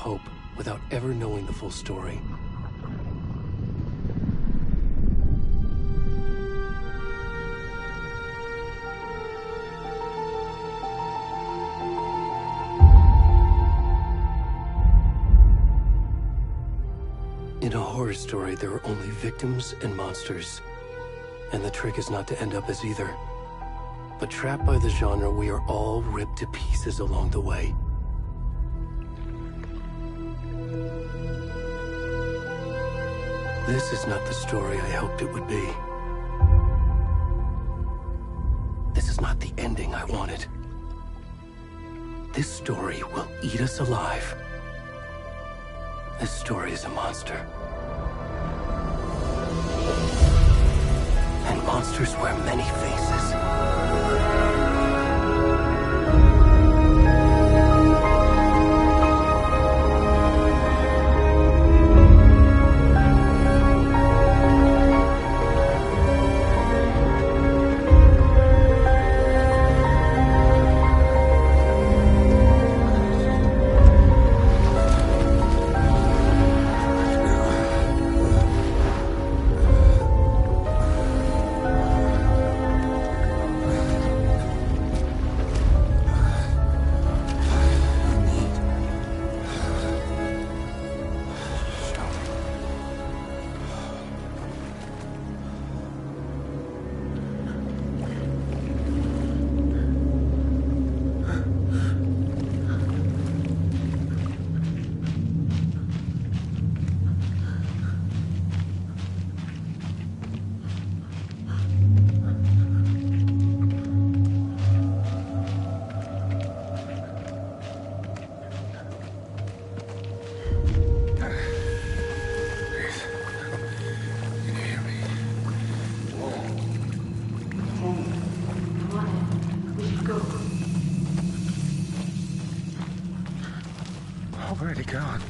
hope without ever knowing the full story. In a horror story, there are only victims and monsters. And the trick is not to end up as either. But trapped by the genre, we are all ripped to pieces along the way. This is not the story I hoped it would be. This is not the ending I wanted. This story will eat us alive. This story is a monster. And monsters wear many faces. Where'd he gone?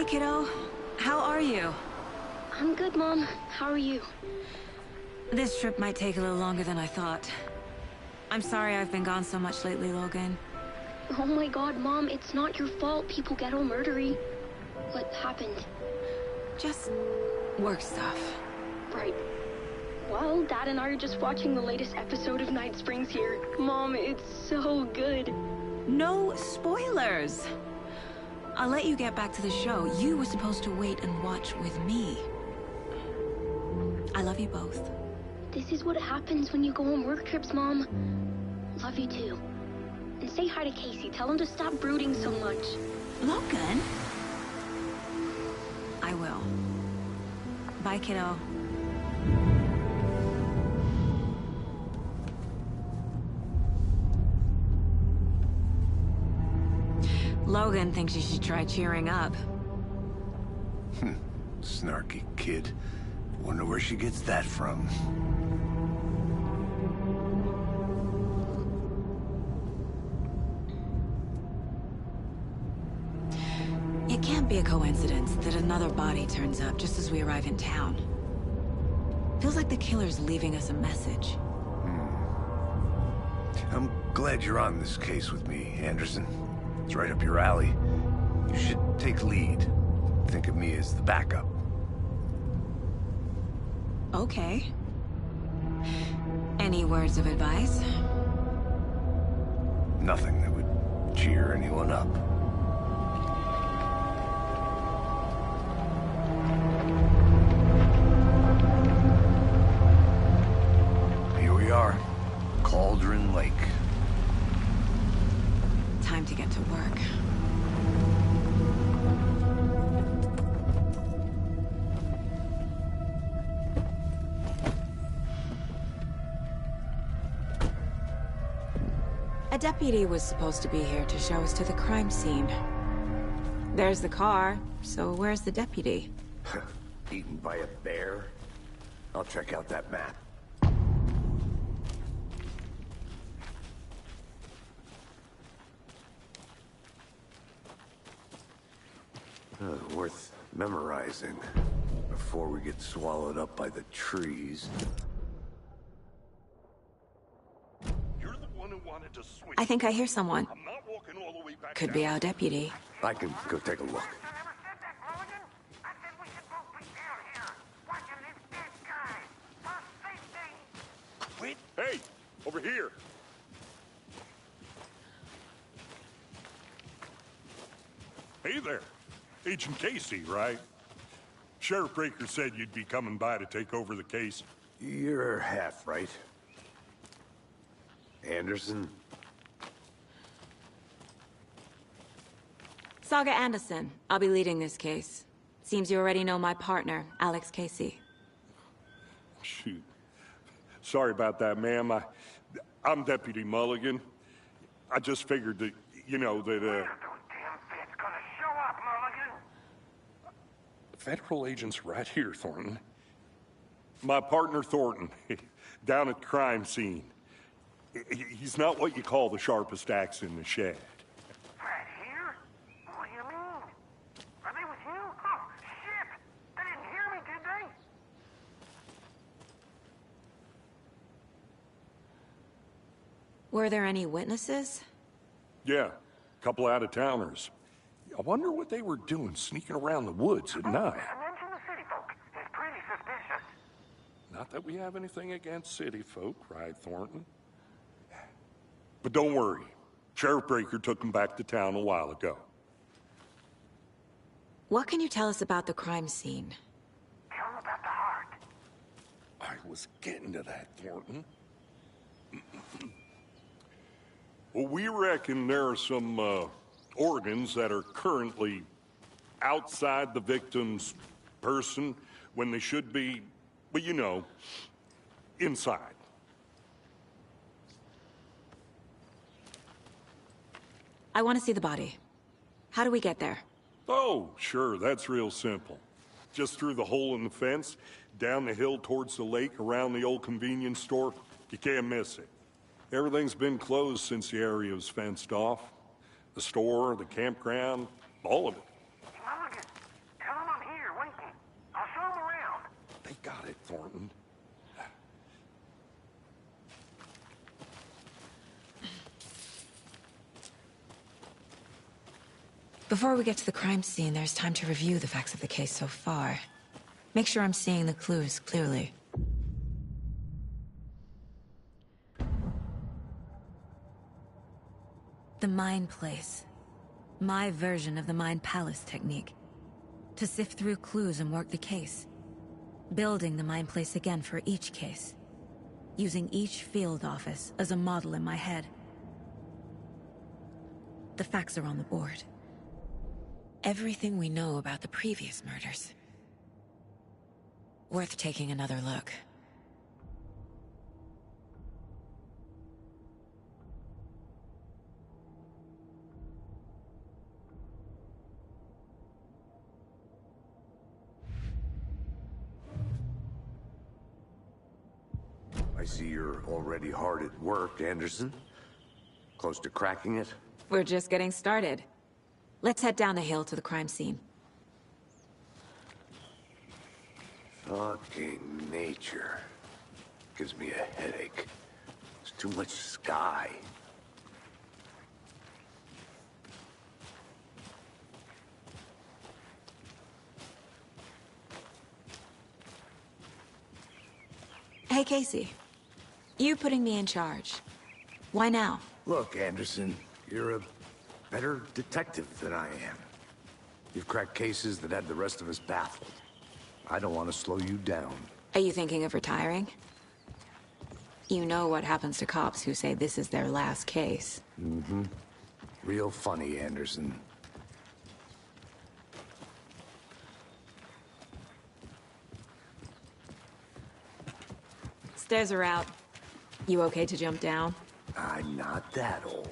kiddo. How are you? I'm good, Mom. How are you? This trip might take a little longer than I thought. I'm sorry I've been gone so much lately, Logan. Oh my god, Mom, it's not your fault people get all murdery. What happened? Just work stuff. Right. Well, Dad and I are just watching the latest episode of Night Springs here. Mom, it's so good. No spoilers! I'll let you get back to the show. You were supposed to wait and watch with me. I love you both. This is what happens when you go on work trips, Mom. Love you too. And say hi to Casey. Tell him to stop brooding so much. Logan? I will. Bye, kiddo. Logan thinks you should try cheering up. Snarky kid. Wonder where she gets that from. It can't be a coincidence that another body turns up just as we arrive in town. Feels like the killer's leaving us a message. I'm glad you're on this case with me, Anderson. It's right up your alley. You should take lead. Think of me as the backup. Okay. Any words of advice? Nothing that would cheer anyone up. Here we are. Cauldron Lake. Time to get to work. A deputy was supposed to be here to show us to the crime scene. There's the car, so where's the deputy? Eaten by a bear? I'll check out that map. Worth memorizing before we get swallowed up by the trees. You're the one who wanted to switch. I think I hear someone. I'm not walking all the way back Could down. be our deputy. I can go take a look. Wait. Hey, over here. Hey there. Agent Casey, right? Sheriff Breaker said you'd be coming by to take over the case. You're half right. Anderson? Saga Anderson. I'll be leading this case. Seems you already know my partner, Alex Casey. Shoot. Sorry about that, ma'am. I'm Deputy Mulligan. I just figured that, you know, that, Federal agent's right here, Thornton. My partner, Thornton, down at the crime scene. He's not what you call the sharpest axe in the shed. Right here? What do you mean? Are they with you? Oh, shit! They didn't hear me, did they? Were there any witnesses? Yeah, a couple out-of-towners. I wonder what they were doing sneaking around the woods at night. Mention the city folk. It's pretty suspicious. Not that we have anything against city folk, right, Thornton? But don't worry. Sheriff Breaker took them back to town a while ago. What can you tell us about the crime scene? Tell them about the heart. I was getting to that, Thornton. Well, we reckon there are some, organs that are currently outside the victim's person when they should be, well, you know, inside. I want to see the body. How do we get there? Oh, sure, that's real simple. Just through the hole in the fence, down the hill towards the lake, around the old convenience store. You can't miss it. Everything's been closed since the area was fenced off. The store, the campground, all of it. Mulligan, Thornton. Before we get to the crime scene, there's time to review the facts of the case so far. Make sure I'm seeing the clues clearly. The Mind Place. My version of the Mind Palace technique. To sift through clues and work the case. Building the Mind Place again for each case. Using each field office as a model in my head. The facts are on the board. Everything we know about the previous murders. Worth taking another look. I see you're already hard at work, Anderson. Close to cracking it? We're just getting started. Let's head down the hill to the crime scene. Fucking nature. Gives me a headache. There's too much sky. Hey, Casey. You putting me in charge. Why now? Look, Anderson, you're a better detective than I am. You've cracked cases that had the rest of us baffled. I don't want to slow you down. Are you thinking of retiring? You know what happens to cops who say this is their last case. Mm-hmm. Real funny, Anderson. Stairs are out. You okay to jump down? I'm not that old.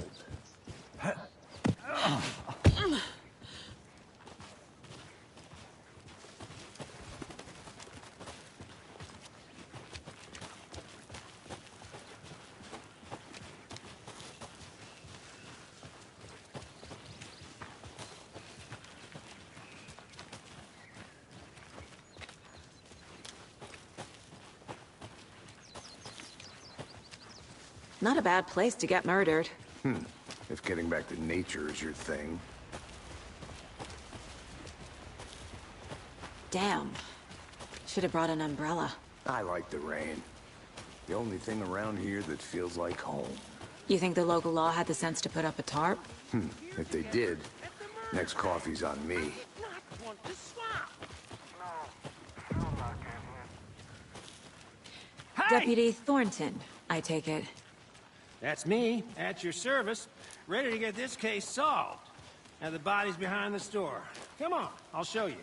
Not a bad place to get murdered. If getting back to nature is your thing. Damn. Should have brought an umbrella. I like the rain. The only thing around here that feels like home. You think the local law had the sense to put up a tarp? If they did, next coffee's on me. Deputy Thornton, I take it. That's me, at your service, ready to get this case solved. Now the body's behind the store. Come on, I'll show you.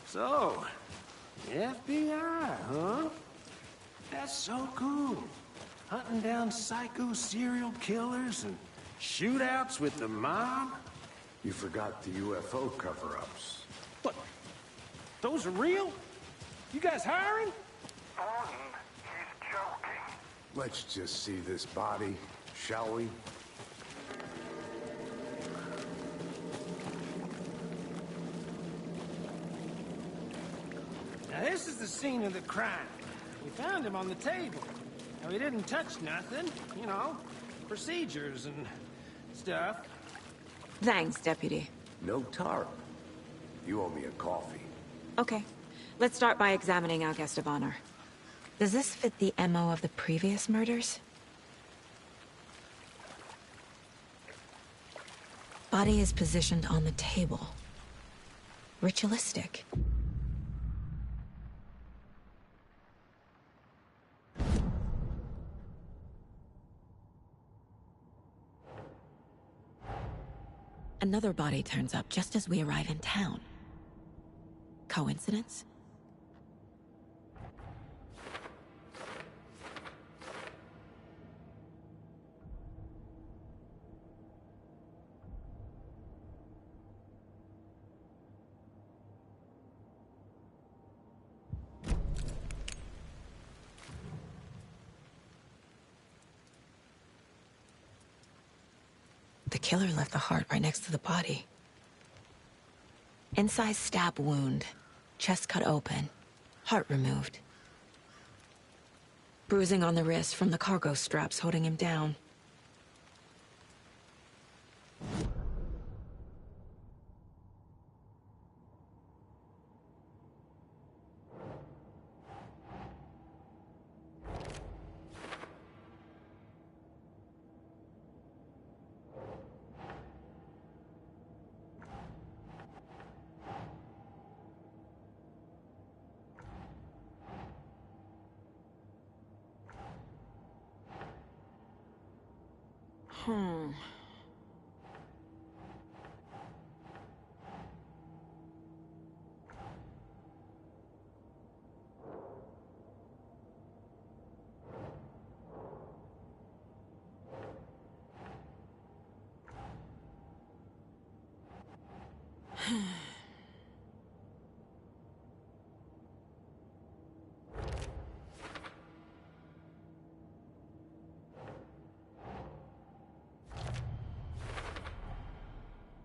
So, FBI, huh? That's so cool. Hunting down psycho serial killers and shootouts with the mob. You forgot the UFO cover-ups. What? Those are real? You guys hiring? Thornton, he's joking. Let's just see this body, shall we? Now this is the scene of the crime. We found him on the table. Now he didn't touch nothing, you know, procedures and stuff. Thanks, Deputy. No tarp. You owe me a coffee. Okay. Let's start by examining our guest of honor. Does this fit the MO of the previous murders? Body is positioned on the table. Ritualistic. Another body turns up just as we arrive in town. Coincidence? The killer left the heart right next to the body. Incised stab wound. Chest cut open. Heart removed. Bruising on the wrist from the cargo straps holding him down.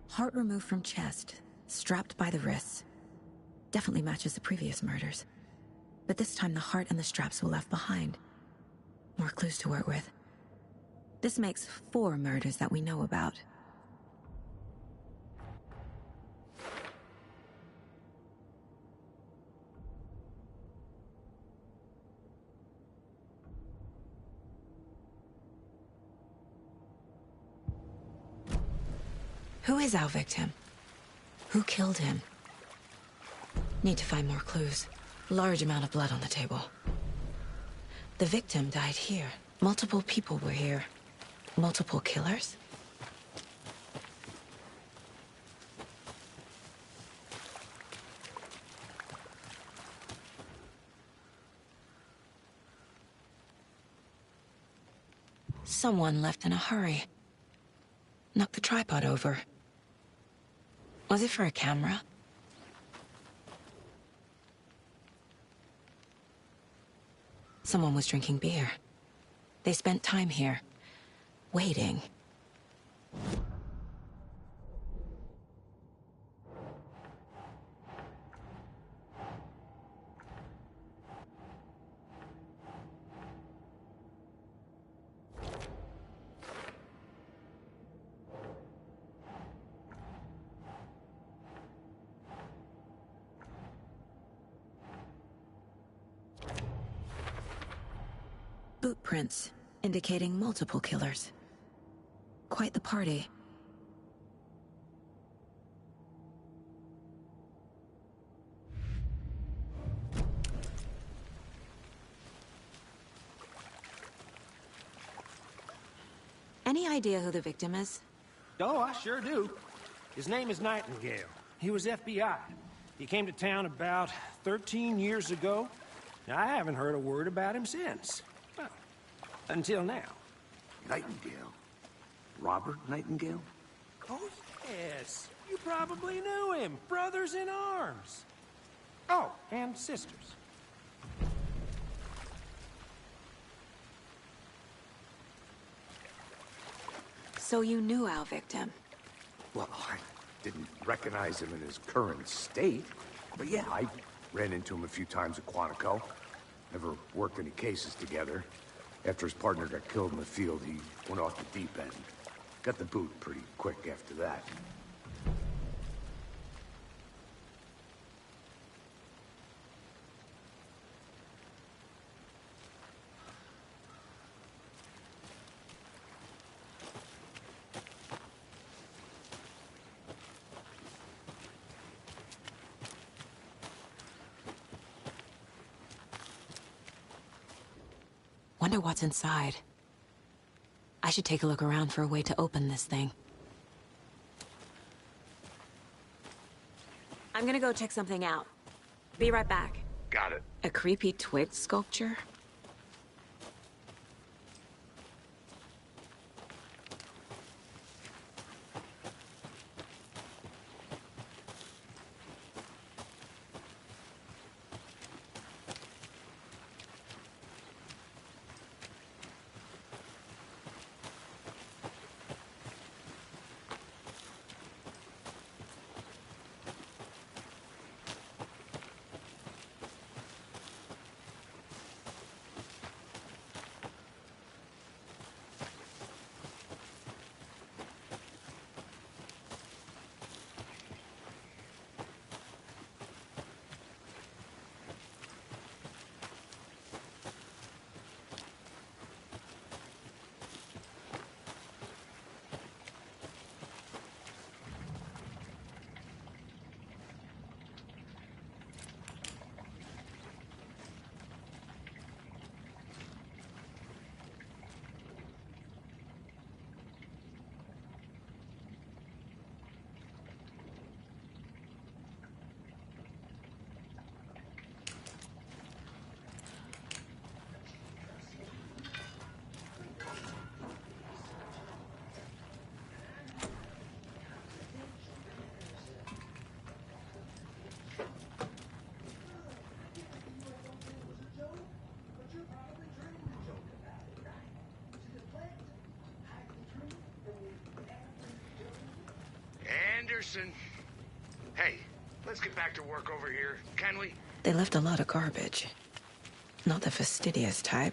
Heart removed from chest, strapped by the wrists. Definitely matches the previous murders. But this time the heart and the straps were left behind. More clues to work with. This makes 4 murders that we know about. Who is our victim? Who killed him? Need to find more clues. Large amount of blood on the table. The victim died here. Multiple people were here. Multiple killers? Someone left in a hurry. Knocked the tripod over. Was it for a camera? Someone was drinking beer. They spent time here, waiting. Boot prints, indicating multiple killers. Quite the party. Any idea who the victim is? Oh, I sure do. His name is Nightingale. He was FBI. He came to town about 13 years ago. Now, I haven't heard a word about him since. Well, until now. Nightingale? Robert Nightingale? Oh, yes. You probably knew him. Brothers in arms. Oh, and sisters. So you knew our victim? Well, I didn't recognize him in his current state. But yeah, I ran into him a few times at Quantico. Never worked any cases together. After his partner got killed in the field, he went off the deep end. Got the boot pretty quick after that. Wonder what's inside. I should take a look around for a way to open this thing. I'm gonna go check something out. Be right back. Got it. A creepy twig sculpture? Anderson. Hey, let's get back to work over here, can we? They left a lot of garbage. Not the fastidious type.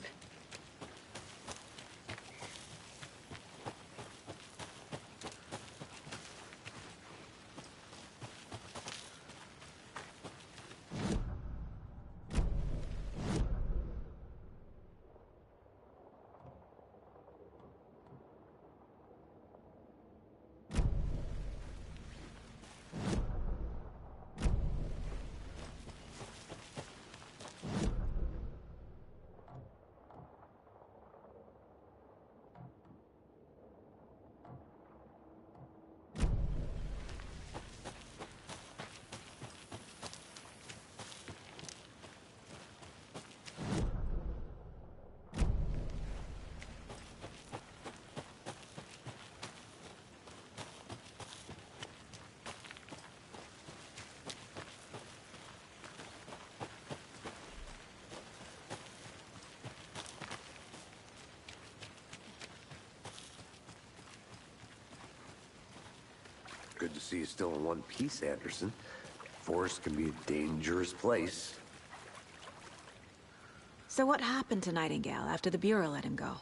Good to see you still in one piece, Anderson. Forest can be a dangerous place. So what happened to Nightingale after the Bureau let him go?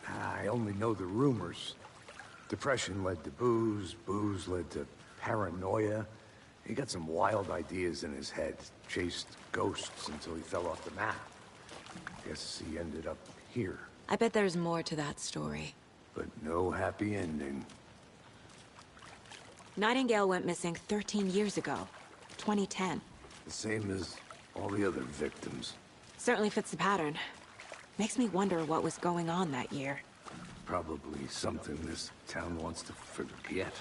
I only know the rumors. Depression led to booze, booze led to paranoia. He got some wild ideas in his head, chased ghosts until he fell off the map. Guess he ended up here. I bet there's more to that story. But no happy ending. Nightingale went missing 13 years ago, 2010. The same as all the other victims. Certainly fits the pattern. Makes me wonder what was going on that year. Probably something this town wants to forget.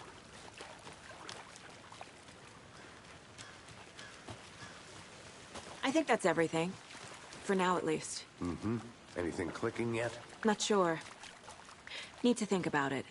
I think that's everything. For now, at least. Mm-hmm. Anything clicking yet? Not sure. Need to think about it.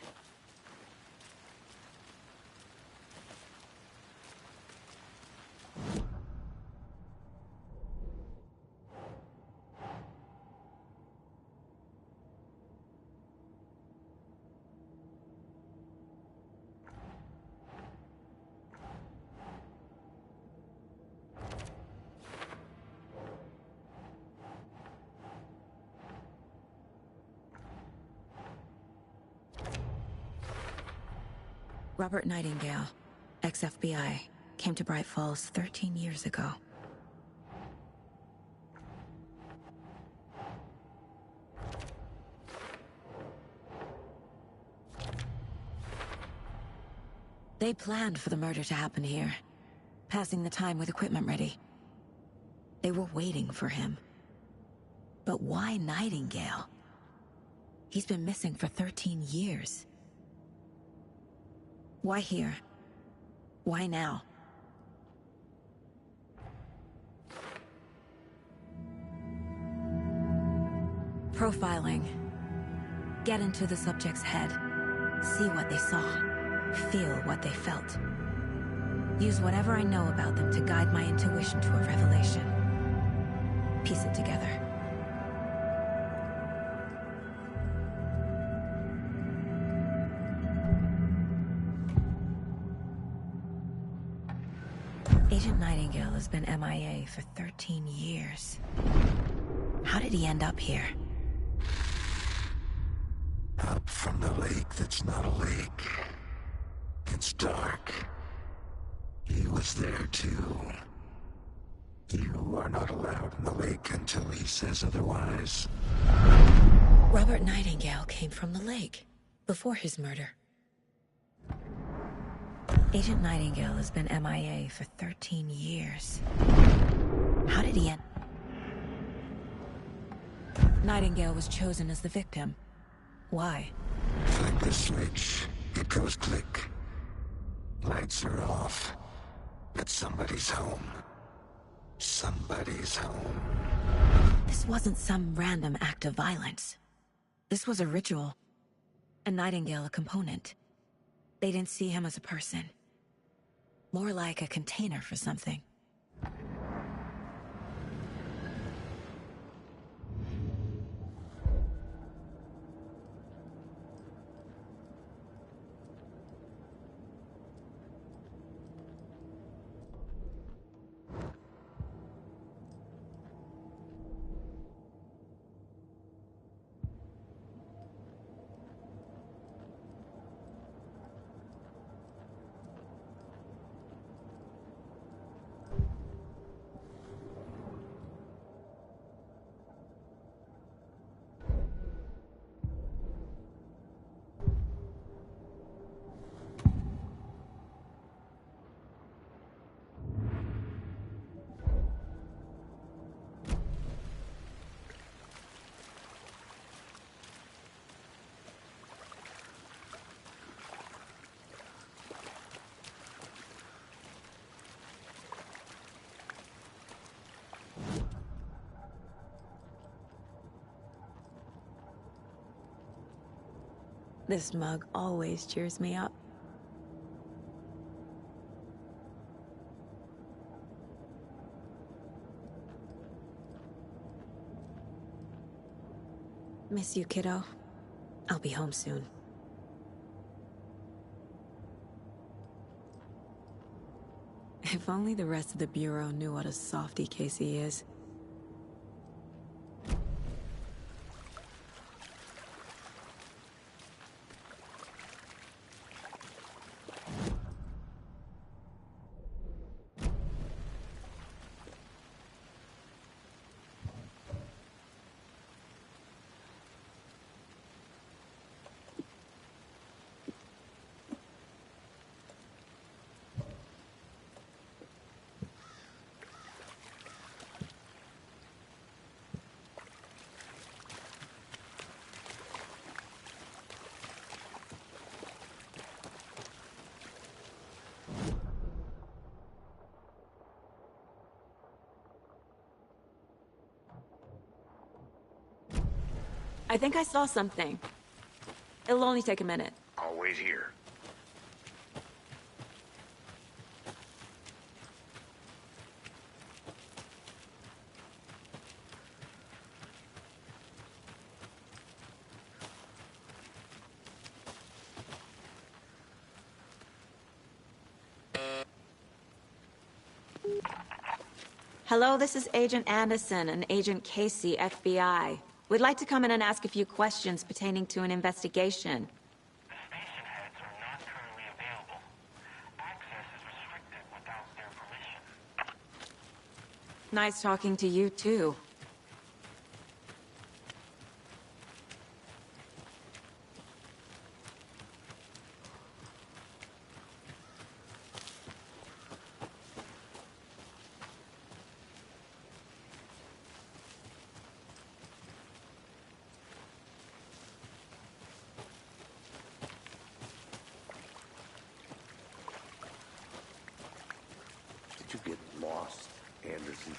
Robert Nightingale, ex-FBI, came to Bright Falls 13 years ago. They planned for the murder to happen here, passing the time with equipment ready. They were waiting for him. But why Nightingale? He's been missing for 13 years. Why here? Why now? Profiling. Get into the subject's head. See what they saw. Feel what they felt. Use whatever I know about them to guide my intuition to a revelation. Piece it together. Agent Nightingale has been MIA for 13 years. How did he end up here? Up from the lake that's not a lake. It's dark. He was there too. You are not allowed in the lake until he says otherwise. Robert Nightingale came from the lake, before his murder. Agent Nightingale has been MIA for 13 years. How did he end? Nightingale was chosen as the victim. Why? Flick the switch. It goes click. Lights are off. But somebody's home. Somebody's home. This wasn't some random act of violence. This was a ritual. And Nightingale a component. They didn't see him as a person. More like a container for something. This mug always cheers me up. Miss you, kiddo. I'll be home soon. If only the rest of the Bureau knew what a softy Casey is. I think I saw something. It'll only take a minute. I'll wait here. Hello, this is Agent Anderson and Agent Casey, FBI. We'd like to come in and ask a few questions pertaining to an investigation. The station heads are not currently available. Access is restricted without their permission. Nice talking to you, too. Did you get lost, Anderson?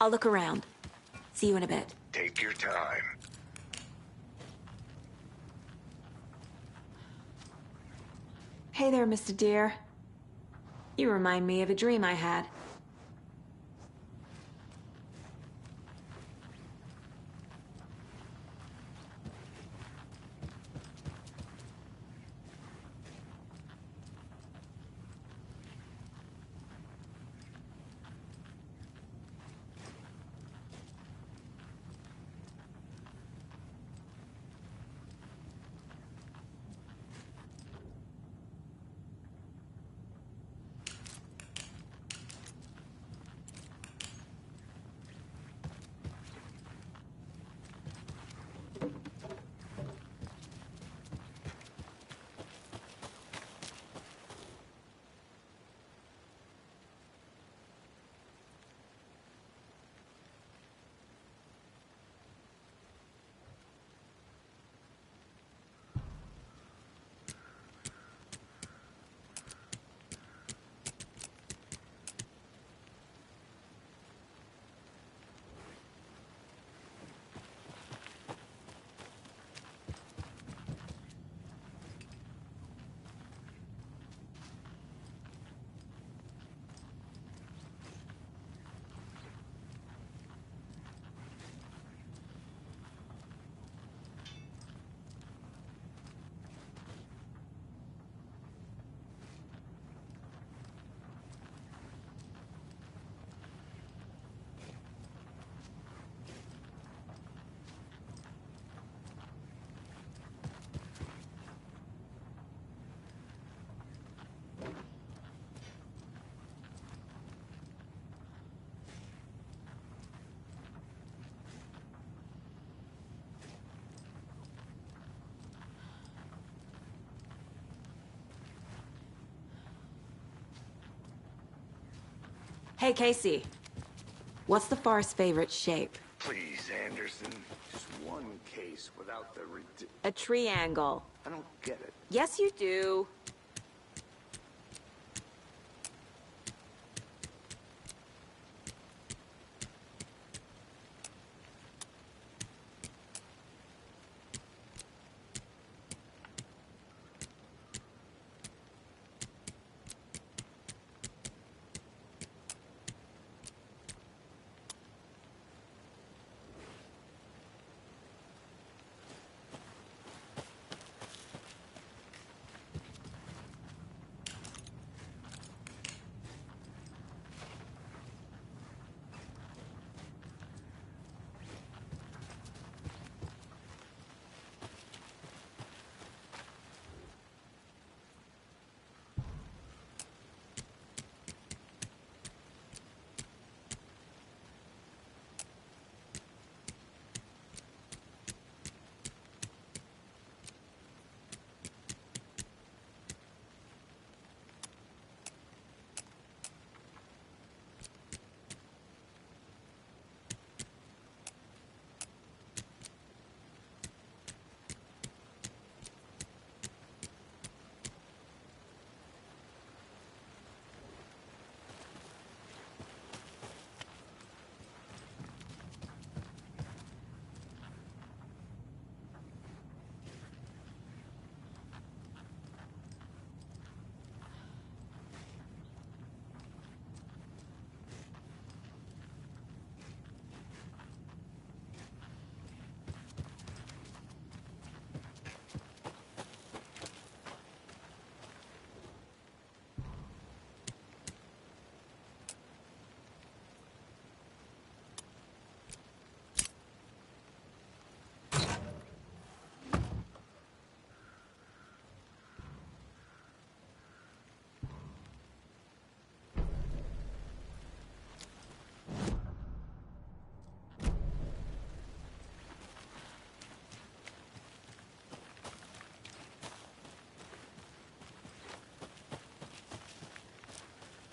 I'll look around. See you in a bit. Take your time. Hey there, Mr. Deer. You remind me of a dream I had. Hey, Casey. What's the far's favorite shape? Please, Anderson. Just one case without the A triangle. I don't get it. Yes, you do.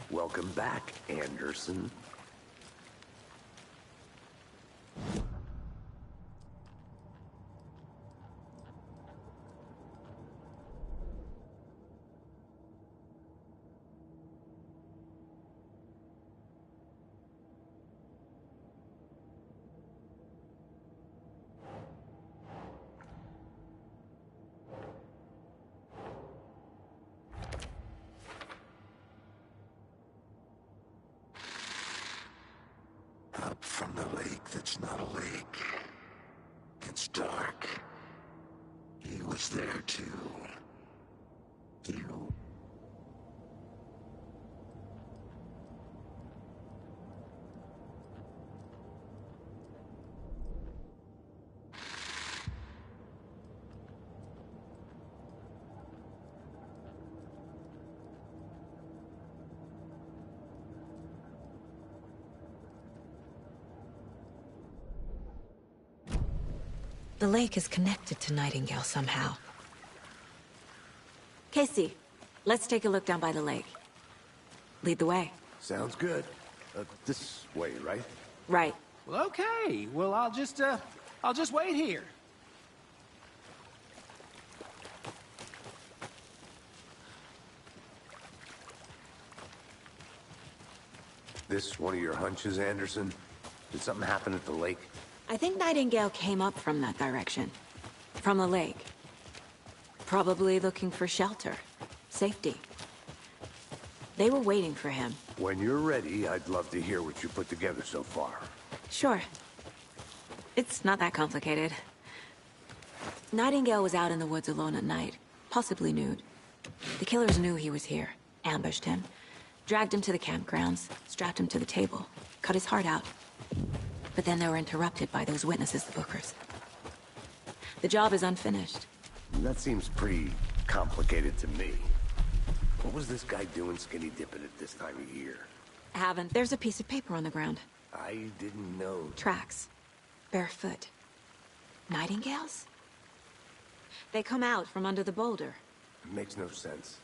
Welcome back, Anderson. Up from the lake that's not a lake. It's dark. He was there too. You. The lake is connected to Nightingale somehow. Casey, let's take a look down by the lake. Lead the way. Sounds good. This way, right? Right. Well, okay. Well, I'll just wait here. This one of your hunches, Anderson? Did something happen at the lake? I think Nightingale came up from that direction. From the lake. Probably looking for shelter. Safety. They were waiting for him. When you're ready, I'd love to hear what you put together so far. Sure. It's not that complicated. Nightingale was out in the woods alone at night, possibly nude. The killers knew he was here, ambushed him, dragged him to the campgrounds, strapped him to the table, cut his heart out. But then they were interrupted by those witnesses, the Bookers. The job is unfinished. That seems pretty complicated to me. What was this guy doing skinny dipping at this time of year? Haven't. There's a piece of paper on the ground. I didn't know. Tracks. Barefoot. Nightingales? They come out from under the boulder. It makes no sense.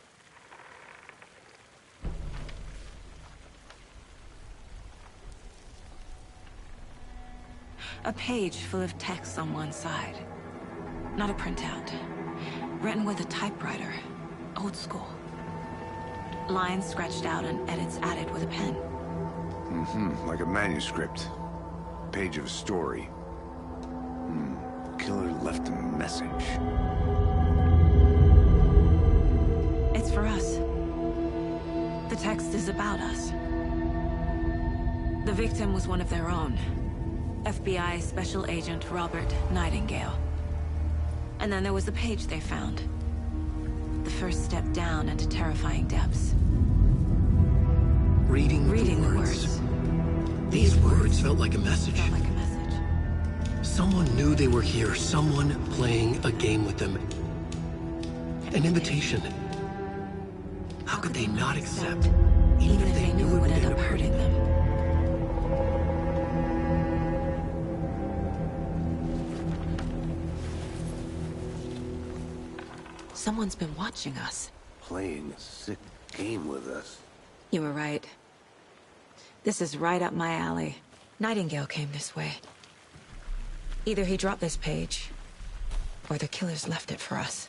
A page full of text on one side. Not a printout. Written with a typewriter. Old school. Lines scratched out and edits added with a pen. Like a manuscript. Page of a story. Killer left a message. It's for us. The text is about us. The victim was one of their own. FBI Special Agent Robert Nightingale. And then there was the page they found. The first step down into terrifying depths. Reading the words. These words felt like a message. Someone knew they were here. Someone playing a game with them. An invitation. How could they not accept, even if they knew it would end up hurting them? Someone's been watching us. Playing a sick game with us. You were right. This is right up my alley. Nightingale came this way. Either he dropped this page, or the killers left it for us.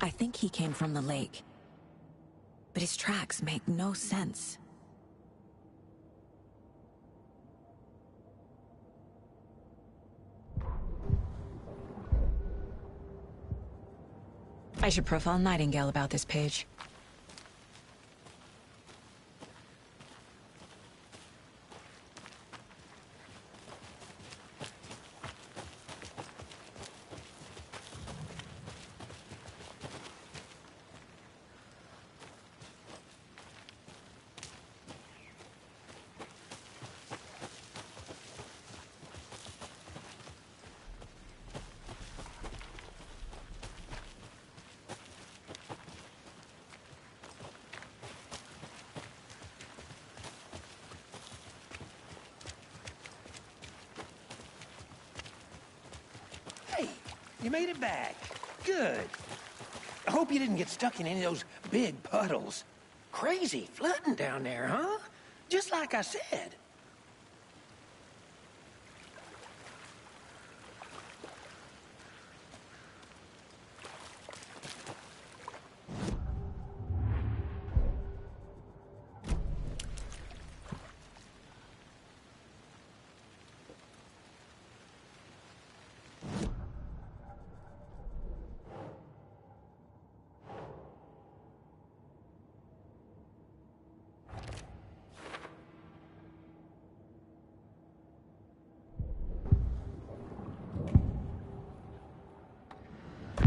I think he came from the lake. But his tracks make no sense. I should profile Nightingale about this page. Hey, you made it back. Good. I hope you didn't get stuck in any of those big puddles. Crazy flooding down there, huh? Just like I said.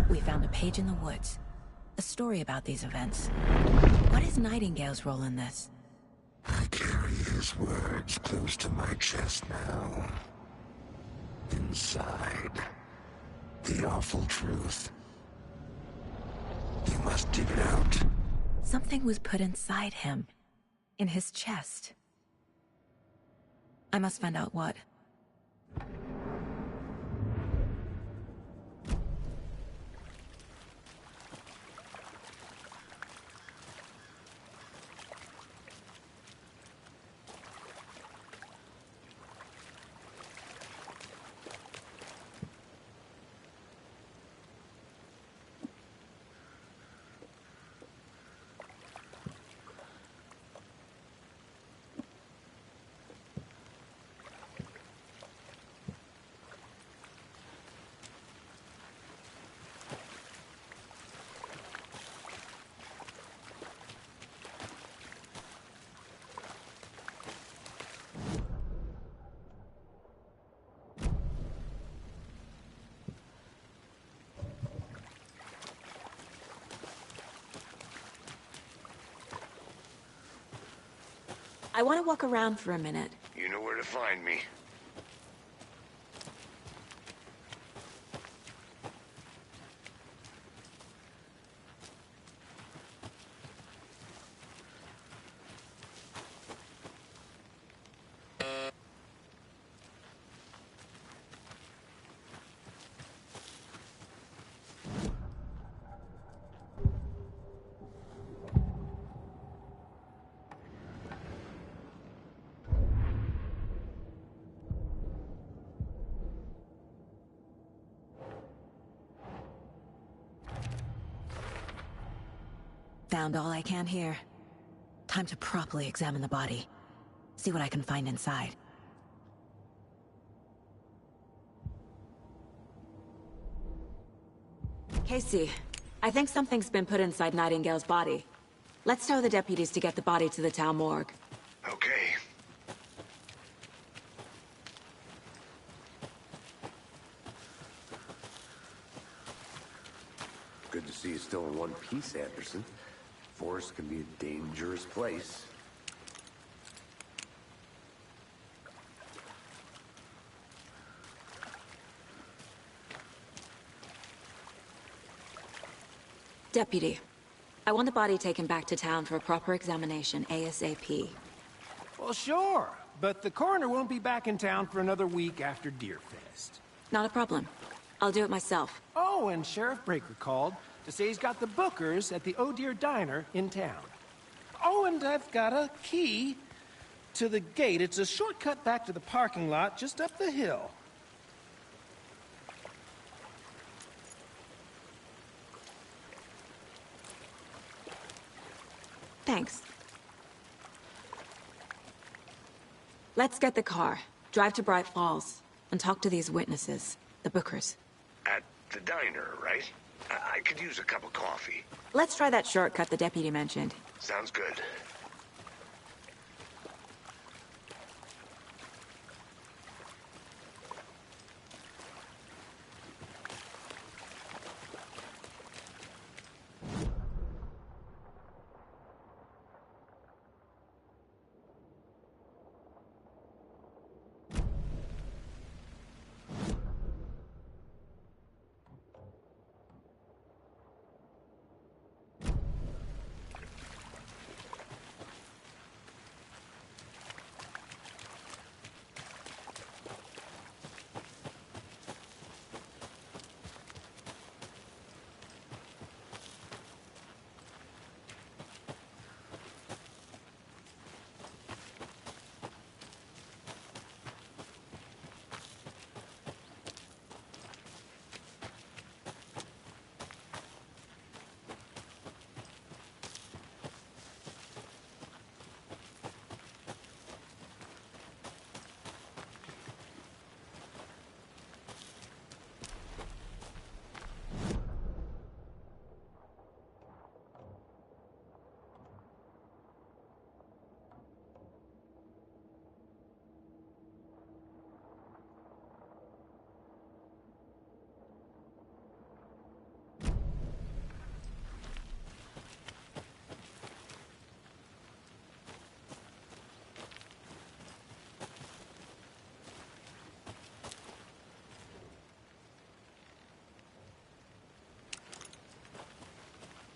We found a page in the woods. A story about these events. What is Nightingale's role in this? I carry his words close to my chest now. Inside, the awful truth. You must dig it out. Something was put inside him. In his chest. I must find out what. I want to walk around for a minute. You know where to find me. sound all I can hear. Time to properly examine the body. See what I can find inside. Casey, I think something's been put inside Nightingale's body. Let's tell the deputies to get the body to the town morgue. Okay. Good to see you still in one piece, Anderson. Forest can be a dangerous place. Deputy, I want the body taken back to town for a proper examination ASAP. Well, sure, but the coroner won't be back in town for another week after Deerfest. Not a problem. I'll do it myself. Oh, and Sheriff Breaker called to say he's got the Bookers at the Oh Dear Diner in town. Oh, and I've got a key to the gate. It's a shortcut back to the parking lot just up the hill. Thanks. Let's get the car, drive to Bright Falls, and talk to these witnesses, the Bookers. At the diner, right? I could use a cup of coffee. Let's try that shortcut the deputy mentioned. Sounds good.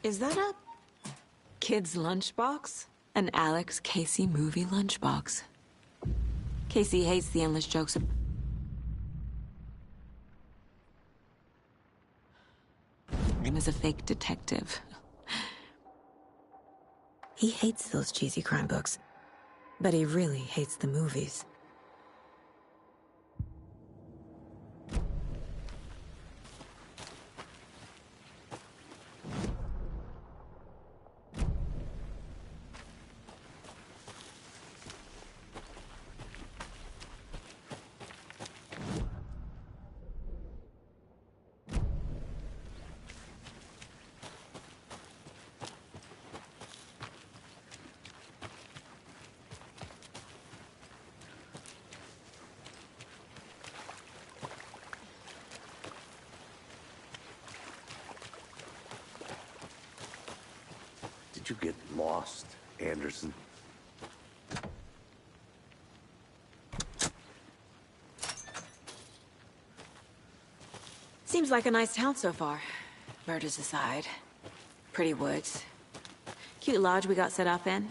Is that a kid's lunchbox? An Alex Casey movie lunchbox. Casey hates the endless jokes of him as a fake detective. He hates those cheesy crime books, but he really hates the movies. Did you get lost, Anderson? Seems like a nice town so far. Murders aside. Pretty woods. Cute lodge we got set up in.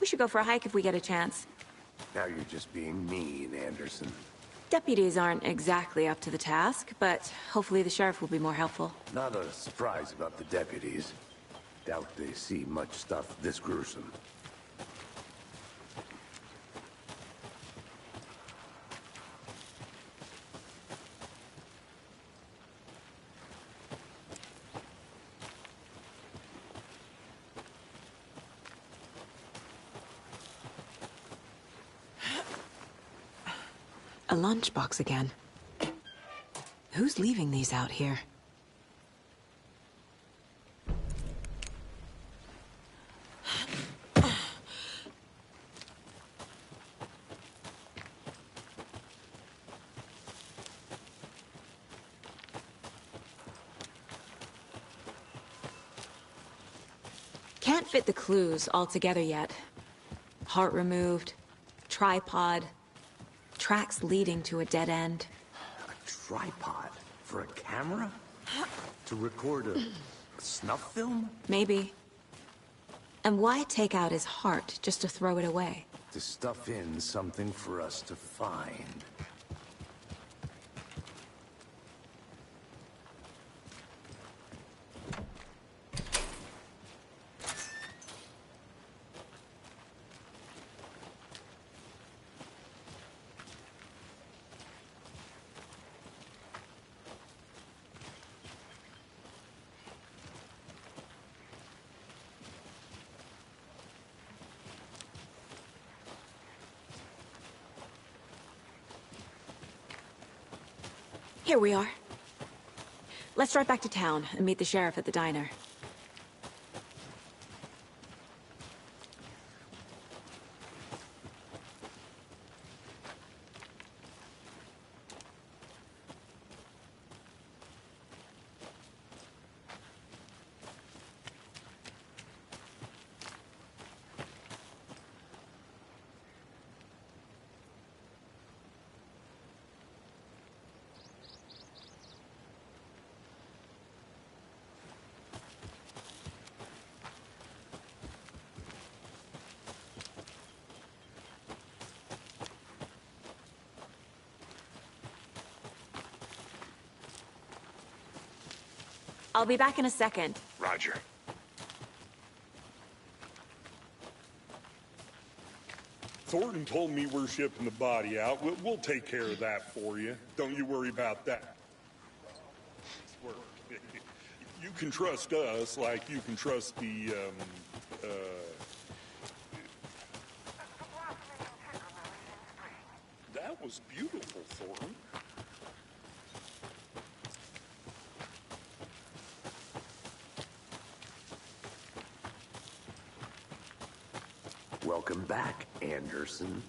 We should go for a hike if we get a chance. Now you're just being mean, Anderson. Deputies aren't exactly up to the task, but hopefully the sheriff will be more helpful. Not a surprise about the deputies. Doubt they see much stuff this gruesome. A lunchbox again. Who's leaving these out here? Can't fit the clues all together yet. Heart removed, tripod, tracks leading to a dead end. A tripod? For a camera? To record a snuff film? Maybe. And why take out his heart just to throw it away? To stuff in something for us to find. Here we are. Let's drive back to town and meet the sheriff at the diner. I'll be back in a second. Roger. Thornton told me we're shipping the body out. We'll take care of that for you. Don't you worry about that. You can trust us like you can trust the, That was beautiful, Thornton. Welcome back, Anderson.